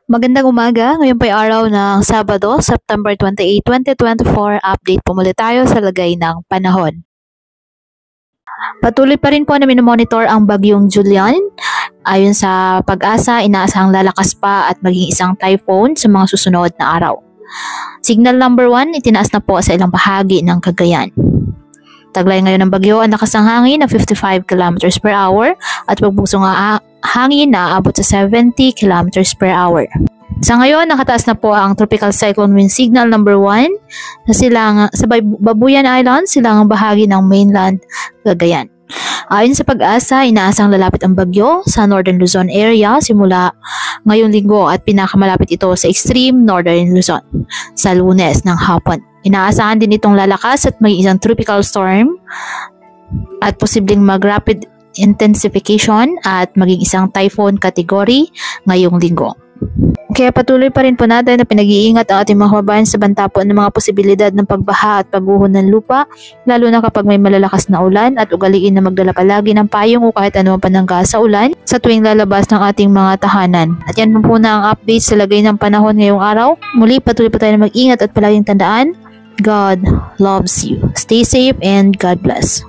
Magandang umaga. Ngayon po ay araw ng Sabado, September 28, 2024. Update po muli tayo sa lagay ng panahon. Patuloy pa rin po na minomonitor ang bagyong Julian. Ayon sa Pag-asa, inaasahang lalakas pa at maging isang typhoon sa mga susunod na araw. Signal number 1, itinaas na po sa ilang bahagi ng Cagayan. Taglay ngayon ng bagyo ang lakas ng hangin na 55 km per hour at pagbusong hangin na aabot sa 70 km per hour. Sa ngayon, nakataas na po ang Tropical Cyclone Wind Signal number 1 sa Babuyan Island, silangang bahagi ng mainland Cagayan. Ayon sa Pag-asa, inaasang lalapit ang bagyo sa Northern Luzon area simula ngayong linggo at pinakamalapit ito sa extreme Northern Luzon sa Lunes ng hapon. Inaasahan din itong lalakas at may isang tropical storm at posibleng mag-rapid intensification at maging isang typhoon category ngayong linggo. Kaya patuloy pa rin po natin na pinag-iingat ang ating mga kababayan sa banta po ng mga posibilidad ng pagbaha at pagguho ng lupa, lalo na kapag may malalakas na ulan, at ugaliin na magdala palagi ng payong o kahit anumang panangga sa ulan sa tuwing lalabas ng ating mga tahanan. At yan po na ang update sa lagay ng panahon ngayong araw. Muli, patuloy po tayo na mag-ingat at palaging tandaan, God loves you. Stay safe and God bless.